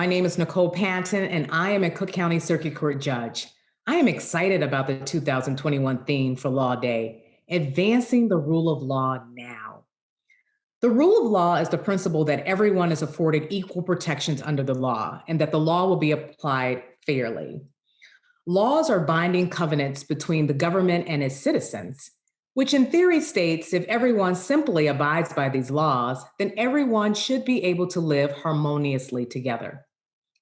My name is Nichole Patton, and I am a Cook County Circuit Court judge. I am excited about the 2021 theme for Law Day, Advancing the Rule of Law Now. The rule of law is the principle that everyone is afforded equal protections under the law and that the law will be applied fairly. Laws are binding covenants between the government and its citizens, which in theory states if everyone simply abides by these laws, then everyone should be able to live harmoniously together.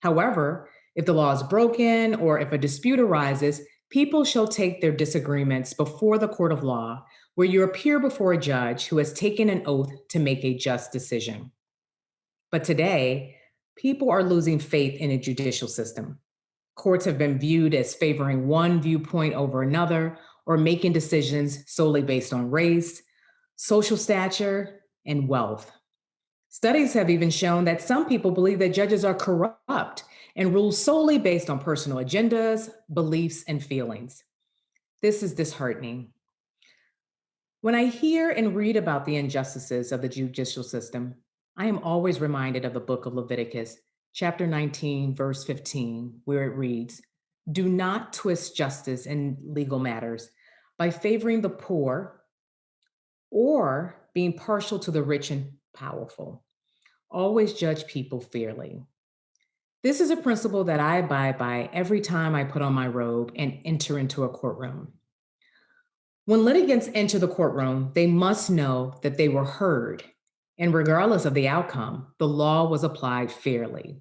However, if the law is broken or if a dispute arises, people shall take their disagreements before the court of law, where you appear before a judge who has taken an oath to make a just decision. But today, people are losing faith in a judicial system. Courts have been viewed as favoring one viewpoint over another or making decisions solely based on race, social stature, and wealth. Studies have even shown that some people believe that judges are corrupt and rule solely based on personal agendas, beliefs, and feelings. This is disheartening. When I hear and read about the injustices of the judicial system, I am always reminded of the book of Leviticus, chapter 19, verse 15, where it reads, "Do not twist justice in legal matters by favoring the poor or being partial to the rich and powerful. Always judge people fairly." This is a principle that I abide by every time I put on my robe and enter into a courtroom. When litigants enter the courtroom, they must know that they were heard, and regardless of the outcome, the law was applied fairly.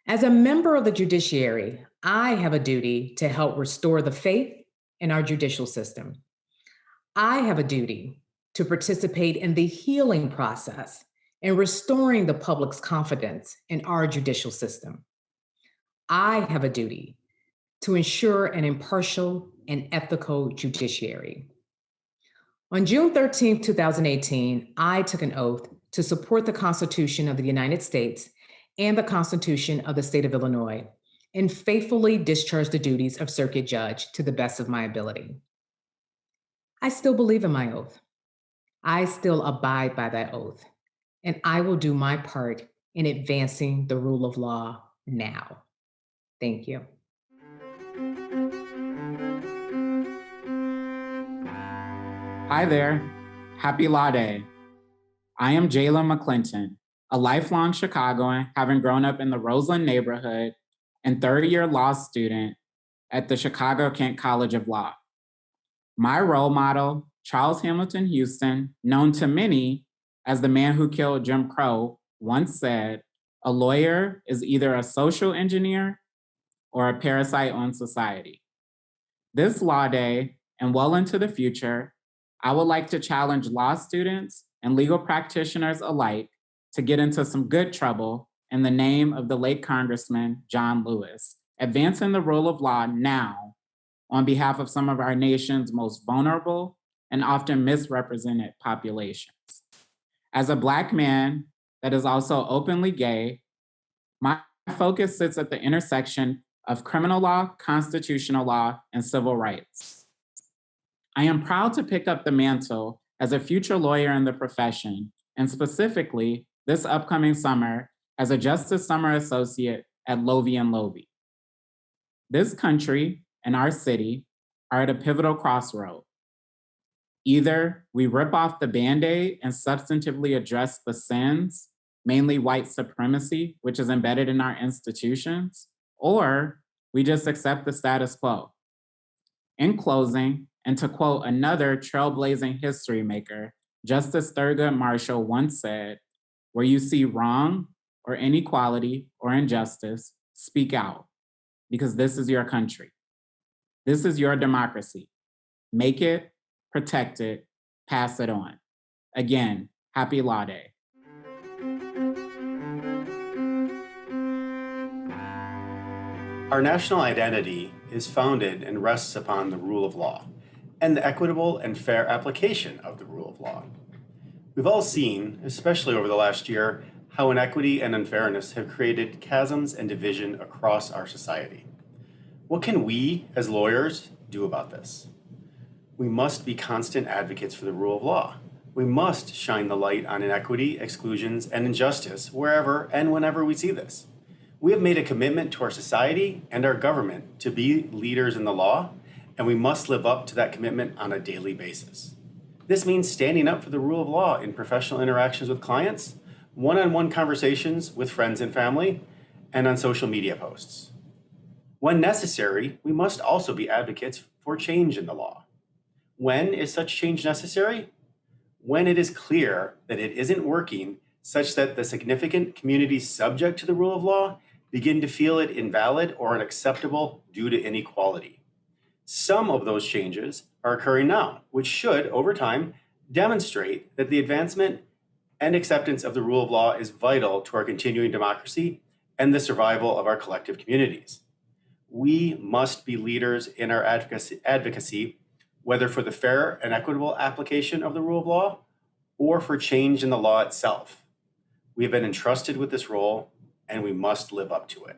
As a member of the judiciary, I have a duty to help restore the faith in our judicial system. I have a duty to participate in the healing process and restoring the public's confidence in our judicial system. I have a duty to ensure an impartial and ethical judiciary. On June 13, 2018, I took an oath to support the Constitution of the United States and the Constitution of the State of Illinois, and faithfully discharge the duties of circuit judge to the best of my ability. I still believe in my oath. I still abide by that oath, and I will do my part in advancing the rule of law now. Thank you. Hi there. Happy Law Day. I am Jaylin McClinton, a lifelong Chicagoan, having grown up in the Roseland neighborhood and third-year law student at the Chicago Kent College of Law. My role model, Charles Hamilton Houston, known to many as the man who killed Jim Crow, once said, "A lawyer is either a social engineer or a parasite on society." This Law Day, and well into the future, I would like to challenge law students and legal practitioners alike to get into some good trouble in the name of the late Congressman John Lewis, advancing the rule of law now on behalf of some of our nation's most vulnerable and often misrepresented populations. As a Black man that is also openly gay, my focus sits at the intersection of criminal law, constitutional law, and civil rights. I am proud to pick up the mantle as a future lawyer in the profession, and specifically this upcoming summer as a Justice Summer Associate at Lovie & Lovie. This country and our city are at a pivotal crossroad. Either we rip off the Band-Aid and substantively address the sins, mainly white supremacy, which is embedded in our institutions, or we just accept the status quo. In closing, and to quote another trailblazing history maker, Justice Thurgood Marshall once said, "Where you see wrong or inequality or injustice, speak out, because this is your country. This is your democracy. Make it, protect it, pass it on." Again, happy Law Day. Our national identity is founded and rests upon the rule of law and the equitable and fair application of the rule of law. We've all seen, especially over the last year, how inequity and unfairness have created chasms and division across our society. What can we, as lawyers, do about this? We must be constant advocates for the rule of law. We must shine the light on inequity, exclusions, and injustice wherever and whenever we see this. We have made a commitment to our society and our government to be leaders in the law, and we must live up to that commitment on a daily basis. This means standing up for the rule of law in professional interactions with clients, one-on-one conversations with friends and family, and on social media posts. When necessary, we must also be advocates for change in the law. When is such change necessary? When it is clear that it isn't working such that the significant communities subject to the rule of law begin to feel it invalid or unacceptable due to inequality. Some of those changes are occurring now, which should, over time, demonstrate that the advancement and acceptance of the rule of law is vital to our continuing democracy and the survival of our collective communities. We must be leaders in our advocacy, whether for the fair and equitable application of the rule of law or for change in the law itself. We have been entrusted with this role, and we must live up to it.